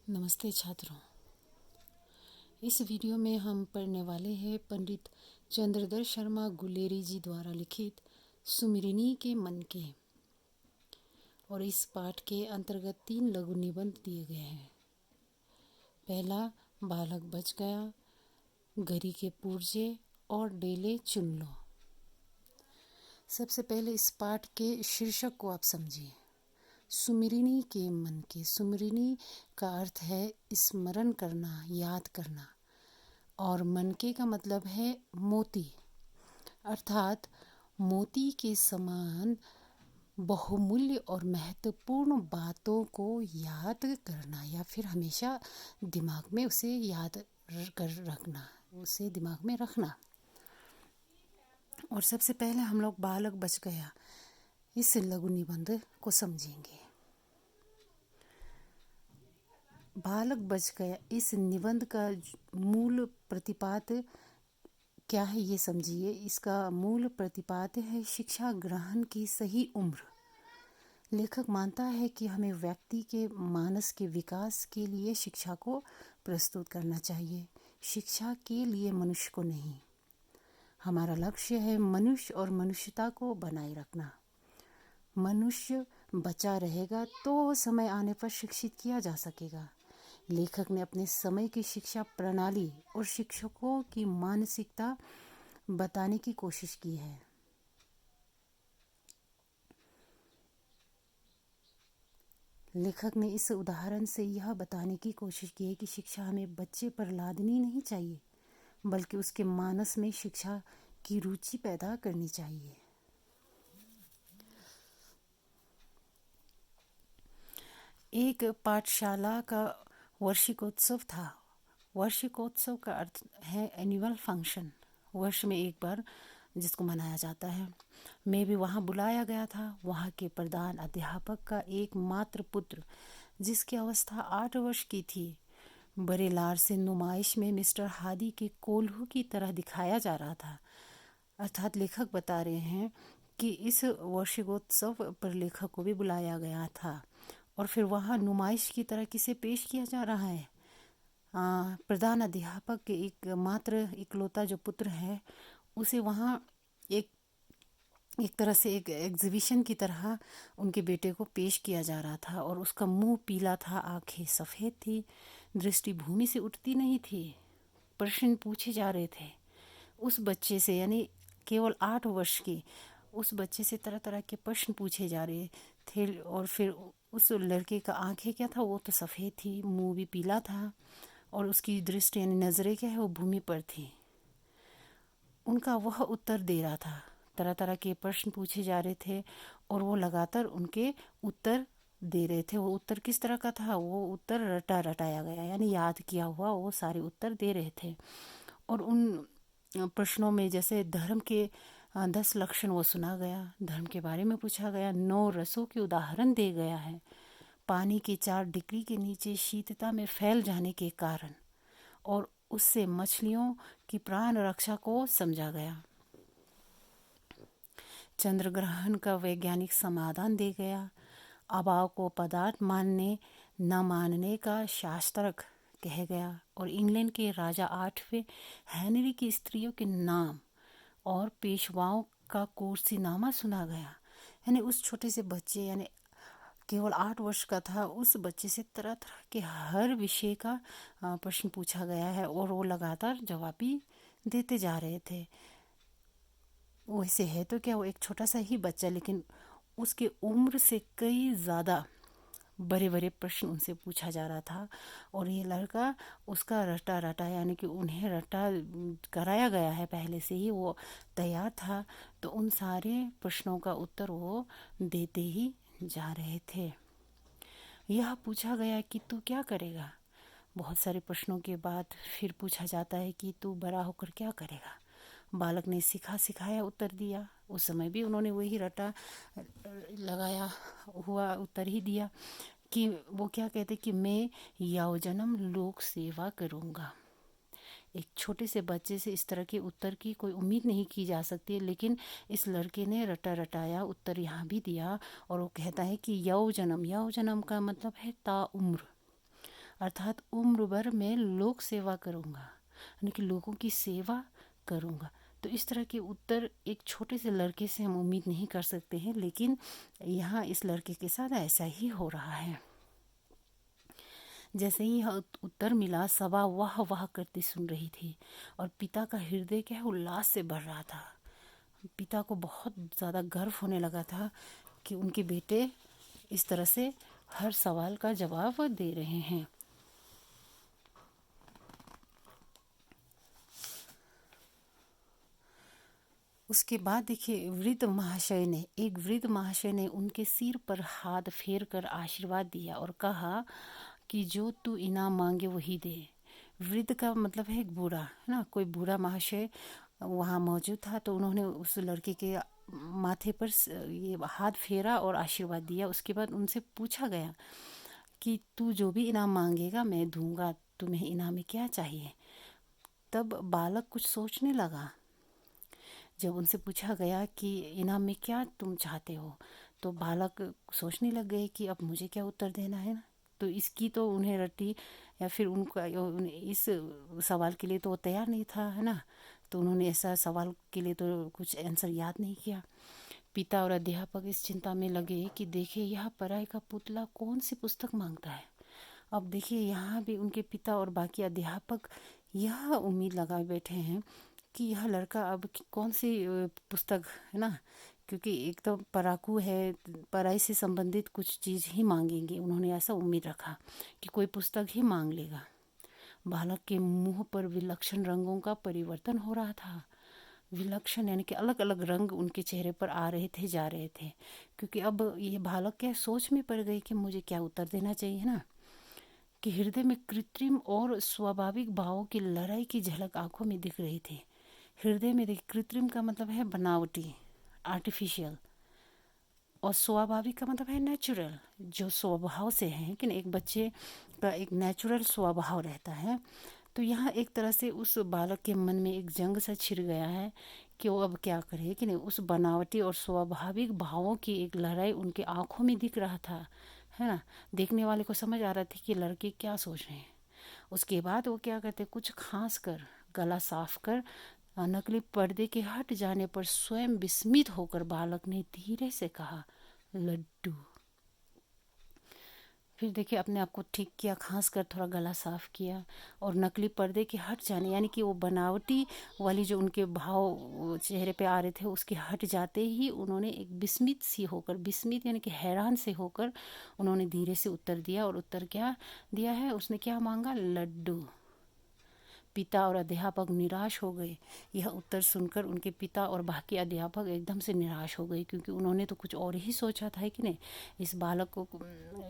नमस्ते छात्रों। इस वीडियो में हम पढ़ने वाले हैं पंडित चंद्रधर शर्मा गुलेरी जी द्वारा लिखित सुमिरिनी के मन के। और इस पाठ के अंतर्गत 3 लघु निबंध दिए गए हैं। पहला, बालक बच गया, घड़ी के पुर्जे और डेले चुन लो। सबसे पहले इस पाठ के शीर्षक को आप समझिए। सुमिरिनी के मन के। सुमिरिनी का अर्थ है स्मरण करना, याद करना, और मन के का मतलब है मोती, अर्थात मोती के समान बहुमूल्य और महत्वपूर्ण बातों को याद करना या फिर हमेशा दिमाग में उसे याद कर रखना, उसे दिमाग में रखना। और सबसे पहले हम लोग बालक बच गया इस लघु निबंध को समझेंगे। बालक बच गया इस निबंध का मूल प्रतिपाद्य क्या है ये समझिए। इसका मूल प्रतिपाद्य है शिक्षा ग्रहण की सही उम्र। लेखक मानता है कि हमें व्यक्ति के मानस के विकास के लिए शिक्षा को प्रस्तुत करना चाहिए, शिक्षा के लिए मनुष्य को नहीं। हमारा लक्ष्य है मनुष्य और मनुष्यता को बनाए रखना। मनुष्य बचा रहेगा तो समय आने पर शिक्षित किया जा सकेगा। लेखक ने अपने समय की शिक्षा प्रणाली और शिक्षकों की मानसिकता बताने की कोशिश की है। लेखक ने इस उदाहरण से यह बताने की कोशिश की है कि शिक्षा हमें बच्चे पर लादनी नहीं चाहिए, बल्कि उसके मानस में शिक्षा की रुचि पैदा करनी चाहिए। एक पाठशाला का वार्षिकोत्सव था। वार्षिकोत्सव का अर्थ है एनुअल फंक्शन, वर्ष में एक बार जिसको मनाया जाता है। मैं भी वहाँ बुलाया गया था। वहाँ के प्रधान अध्यापक का एकमात्र पुत्र, जिसकी अवस्था 8 वर्ष की थी, बड़े लार से नुमाइश में मिस्टर हादी के कोल्हू की तरह दिखाया जा रहा था। अर्थात लेखक बता रहे हैं कि इस वार्षिकोत्सव पर लेखक को भी बुलाया गया था और फिर वहाँ नुमाइश की तरह किसे पेश किया जा रहा है। प्रधान अध्यापक के एकमात्र इकलौता जो पुत्र है, उसे वहाँ एक तरह से एक एग्जीबिशन की तरह उनके बेटे को पेश किया जा रहा था। और उसका मुंह पीला था, आंखें सफ़ेद थी, दृष्टि भूमि से उठती नहीं थी। प्रश्न पूछे जा रहे थे उस बच्चे से, यानी केवल 8 वर्ष की उस बच्चे से तरह तरह के प्रश्न पूछे जा रहे थे। और फिर उस लड़के का आंखें क्या था, वो तो सफ़ेद थी, मुंह भी पीला था, और उसकी दृष्टि यानी नज़रें क्या है वो भूमि पर थी। उनका वह उत्तर दे रहा था। तरह तरह के प्रश्न पूछे जा रहे थे और वो लगातार उनके उत्तर दे रहे थे। वो उत्तर किस तरह का था, वो उत्तर रटाया गया, यानी याद किया हुआ वो सारे उत्तर दे रहे थे। और उन प्रश्नों में जैसे धर्म के 10 लक्षण वो सुना गया, धर्म के बारे में पूछा गया, 9 रसों के उदाहरण दे गया है, पानी के 4 डिग्री के नीचे शीतता में फैल जाने के कारण, और उससे मछलियों की प्राण रक्षा को समझा गया। चंद्र ग्रहण का वैज्ञानिक समाधान दे गया। अभाव को पदार्थ मानने न मानने का शास्त्रक कह गया। और इंग्लैंड के राजा 8वें हेनरी की स्त्रियों के नाम और पेशवाओं का कुर्सीनामा सुना गया। यानी उस छोटे से बच्चे, यानी केवल 8 वर्ष का था, उस बच्चे से तरह तरह के हर विषय का प्रश्न पूछा गया है और वो लगातार जवाब भी देते जा रहे थे। वैसे है तो क्या वो एक छोटा सा ही बच्चा, लेकिन उसके उम्र से कई ज़्यादा बड़े बड़े प्रश्न उनसे पूछा जा रहा था। और ये लड़का उसका रटा यानी कि उन्हें रटा कराया गया है, पहले से ही वो तैयार था, तो उन सारे प्रश्नों का उत्तर वो देते ही जा रहे थे। यह पूछा गया कि तू क्या करेगा। बहुत सारे प्रश्नों के बाद फिर पूछा जाता है कि तू बड़ा होकर क्या करेगा। बालक ने सिखाया उत्तर दिया। उस समय भी उन्होंने वही रटा लगाया हुआ उत्तर ही दिया कि वो क्या कहते कि मैं यावजनम लोक सेवा करूँगा। एक छोटे से बच्चे से इस तरह के उत्तर की कोई उम्मीद नहीं की जा सकती, लेकिन इस लड़के ने रटाया उत्तर यहाँ भी दिया। और वो कहता है कि यव जन्म का मतलब है ताउम्र, अर्थात उम्र भर मैं लोक सेवा करूँगा, यानी कि लोगों की सेवा करूँगा। तो इस तरह के उत्तर एक छोटे से लड़के से हम उम्मीद नहीं कर सकते हैं, लेकिन यहाँ इस लड़के के साथ ऐसा ही हो रहा है। जैसे ही यह उत्तर मिला, सभा वाह वाह करती सुन रही थी और पिता का हृदय क्या है उल्लास से भर रहा था। पिता को बहुत ज़्यादा गर्व होने लगा था कि उनके बेटे इस तरह से हर सवाल का जवाब दे रहे हैं। उसके बाद देखिए एक वृद्ध महाशय ने उनके सिर पर हाथ फेर कर आशीर्वाद दिया और कहा कि जो तू इनाम मांगे वही दे। वृद्ध का मतलब है एक बूढ़ा, है ना, कोई बूढ़ा महाशय वहाँ मौजूद था, तो उन्होंने उस लड़के के माथे पर ये हाथ फेरा और आशीर्वाद दिया। उसके बाद उनसे पूछा गया कि तू जो भी इनाम मांगेगा मैं दूंगा, तुम्हें इनाम में क्या चाहिए। तब बालक कुछ सोचने लगा। जब उनसे पूछा गया कि इनाम में क्या तुम चाहते हो, तो बालक सोचने लग गए कि अब मुझे क्या उत्तर देना है ना। तो इसकी तो उन्हें रट्टी या फिर उनका इस सवाल के लिए तो वो तैयार नहीं था, है ना। तो उन्होंने ऐसा सवाल के लिए तो कुछ आंसर याद नहीं किया। पिता और अध्यापक इस चिंता में लगे कि देखिए यह पढ़ाई का पुतला कौन सी पुस्तक मांगता है। अब देखिए यहाँ भी उनके पिता और बाकी अध्यापक यह उम्मीद लगाए बैठे हैं कि यह लड़का अब कौन सी पुस्तक, है ना, क्योंकि एक तो पढ़ाकू है, पढ़ाई से संबंधित कुछ चीज़ ही मांगेंगे। उन्होंने ऐसा उम्मीद रखा कि कोई पुस्तक ही मांग लेगा। बालक के मुंह पर विलक्षण रंगों का परिवर्तन हो रहा था। विलक्षण यानी कि अलग अलग रंग उनके चेहरे पर आ रहे थे, जा रहे थे, क्योंकि अब ये बालक क्या सोच में पड़ गई कि मुझे क्या उत्तर देना चाहिए ना। कि हृदय में कृत्रिम और स्वाभाविक भावों की लड़ाई की झलक आंखों में दिख रही थी। हृदय में देखिए, कृत्रिम का मतलब है बनावटी, आर्टिफिशियल, और स्वाभाविक का मतलब है नेचुरल, जो स्वभाव से है कि एक बच्चे का एक नेचुरल स्वभाव रहता है। तो यहाँ एक तरह से उस बालक के मन में एक जंग सा छिड़ गया है कि वो अब क्या करे कि नहीं। उस बनावटी और स्वाभाविक भावों की एक लड़ाई उनके आंखों में दिख रहा था, है ना। देखने वाले को समझ आ रहा था कि लड़के क्या सोच रहे हैं। उसके बाद वो क्या करते, कुछ खांस कर गला साफ कर नकली पर्दे के हट जाने पर स्वयं विस्मित होकर बालक ने धीरे से कहा, लड्डू। फिर देखिए अपने आप को ठीक किया, खांस कर थोड़ा गला साफ किया और नकली पर्दे के हट जाने यानी कि वो बनावटी वाली जो उनके भाव चेहरे पे आ रहे थे उसके हट जाते ही उन्होंने एक विस्मित सी होकर, विस्मित यानी कि हैरान से होकर उन्होंने धीरे से उत्तर दिया। और उत्तर क्या दिया है, उसने क्या मांगा, लड्डू। पिता और अध्यापक निराश हो गए। यह उत्तर सुनकर उनके पिता और बाकी अध्यापक एकदम से निराश हो गए, क्योंकि उन्होंने तो कुछ और ही सोचा था कि नहीं, इस बालक को,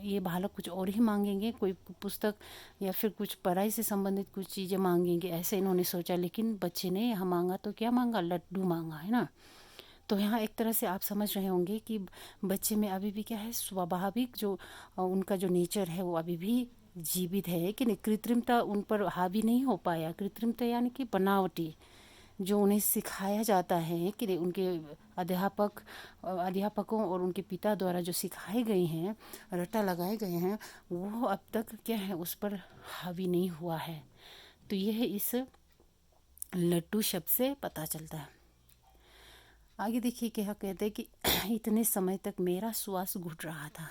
ये बालक कुछ और ही मांगेंगे, कोई पुस्तक या फिर कुछ पढ़ाई से संबंधित कुछ चीज़ें मांगेंगे, ऐसे इन्होंने सोचा। लेकिन बच्चे ने यहाँ मांगा तो क्या मांगा, लड्डू मांगा, है ना। तो यहाँ एक तरह से आप समझ रहे होंगे कि बच्चे में अभी भी क्या है, स्वाभाविक जो उनका जो नेचर है वो अभी भी जीवित है कि नहीं। कृत्रिमता उन पर हावी नहीं हो पाया। कृत्रिमता यानी कि बनावटी जो उन्हें सिखाया जाता है कि नहीं, उनके अध्यापकों और उनके पिता द्वारा जो सिखाए गए हैं, रट्टा लगाए गए हैं, वो अब तक क्या है उस पर हावी नहीं हुआ है। तो यह इस लड्डू शब्द से पता चलता है। आगे देखिए क्या कहते हैं कि इतने समय तक मेरा श्वास घुट रहा था।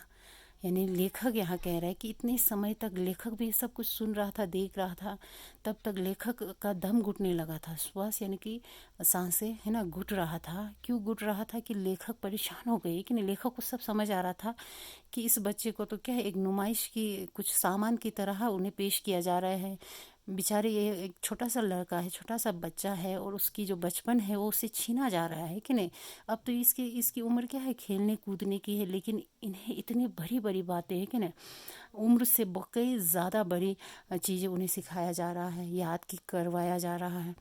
यानी लेखक यहाँ कह रहा है कि इतने समय तक लेखक भी सब कुछ सुन रहा था, देख रहा था, तब तक लेखक का दम घुटने लगा था। श्वास यानी कि सांसें, है ना, घुट रहा था। क्यों घुट रहा था कि लेखक परेशान हो गए कि नहीं। लेखक को सब समझ आ रहा था कि इस बच्चे को तो क्या है, एक नुमाइश की कुछ सामान की तरह उन्हें पेश किया जा रहा है। बेचारे ये एक छोटा सा लड़का है, छोटा सा बच्चा है, और उसकी जो बचपन है वो उससे छीना जा रहा है कि नहीं। अब तो इसकी उम्र क्या है, खेलने कूदने की है, लेकिन इन्हें इतनी बड़ी बड़ी बातें हैं कि नहीं, उम्र से कई ज़्यादा बड़ी चीज़ें उन्हें सिखाया जा रहा है, याद की करवाया जा रहा है।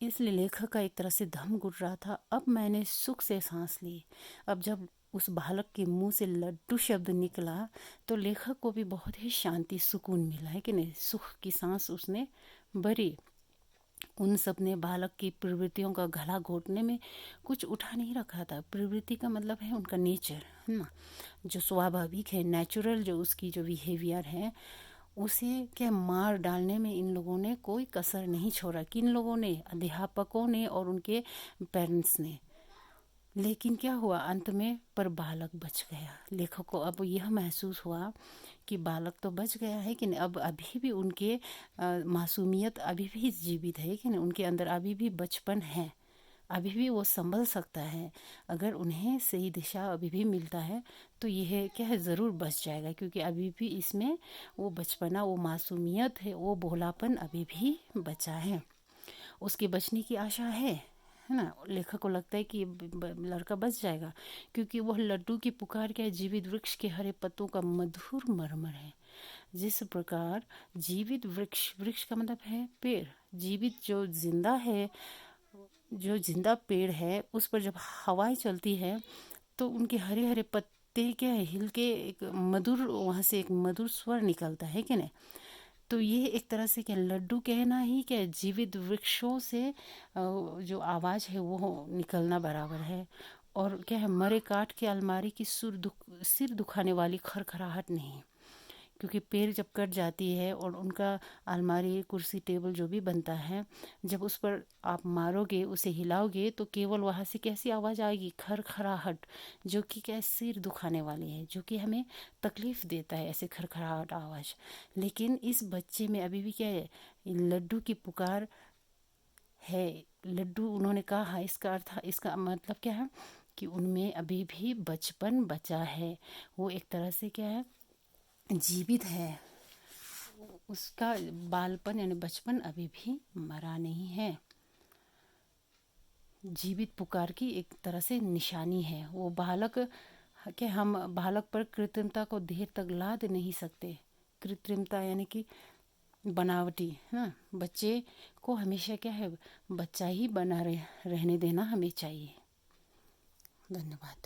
इसलिए लेखक का एक तरह से दम घुट रहा था। अब मैंने सुख से सांस ली। अब जब उस बालक के मुंह से लड्डू शब्द निकला तो लेखक को भी बहुत ही शांति, सुकून मिला है कि नहीं। सुख की सांस उसने भरी। उन सब ने बालक की प्रवृत्तियों का गला घोटने में कुछ उठा नहीं रखा था। प्रवृत्ति का मतलब है उनका नेचर, है ना, जो स्वाभाविक है, नेचुरल, जो उसकी जो बिहेवियर है उसे क्या मार डालने में इन लोगों ने कोई कसर नहीं छोड़ा। किन लोगों ने? अध्यापकों ने और उनके पेरेंट्स ने। लेकिन क्या हुआ अंत में? पर बालक बच गया। लेखक को अब यह महसूस हुआ कि बालक तो बच गया है कि नहीं, अब अभी भी उनके मासूमियत अभी भी जीवित है कि नहीं, उनके अंदर अभी भी बचपन है, अभी भी वो संभल सकता है। अगर उन्हें सही दिशा अभी भी मिलता है तो यह क्या है, ज़रूर बच जाएगा, क्योंकि अभी भी इसमें वो बचपना, वो मासूमियत है, वो भोलापन अभी भी बचा है। उसके बचने की आशा है ना। लेखक को लगता है कि लड़का बच जाएगा, क्योंकि वह लड्डू की पुकार क्या है, जीवित वृक्ष के हरे पत्तों का मधुर मरमर है। जिस प्रकार जीवित वृक्ष, वृक्ष का मतलब है पेड़, जीवित जो जिंदा है, जो जिंदा पेड़ है, उस पर जब हवाएं चलती है तो उनके हरे हरे पत्ते क्या है, हिल के एक मधुर, वहाँ से एक मधुर स्वर निकलता है कि नहीं। तो ये एक तरह से क्या, लड्डू कहना ही क्या, जीवित वृक्षों से जो आवाज़ है वो निकलना बराबर है। और क्या है, मरे काठ की अलमारी की सिर दुखाने वाली खरखराहट नहीं। क्योंकि पेड़ जब कट जाती है और उनका अलमारी, कुर्सी, टेबल जो भी बनता है, जब उस पर आप मारोगे, उसे हिलाओगे, तो केवल वहाँ से कैसी आवाज़ आएगी? खरखराहट, जो कि क्या है, सिर दुखाने वाली है, जो कि हमें तकलीफ़ देता है, ऐसे खरखराहट आवाज़। लेकिन इस बच्चे में अभी भी क्या है, लड्डू की पुकार है। लड्डू उन्होंने कहा, इसका अर्थ, इसका मतलब क्या है कि उनमें अभी भी बचपन बचा है। वो एक तरह से क्या है, जीवित है। उसका बालपन यानी बचपन अभी भी मरा नहीं है। जीवित पुकार की एक तरह से निशानी है वो बालक। कि हम बालक पर कृत्रिमता को देर तक लाद नहीं सकते। कृत्रिमता यानी कि बनावटी, है ना। बच्चे को हमेशा क्या है, बच्चा ही बना रहने देना हमें चाहिए। धन्यवाद।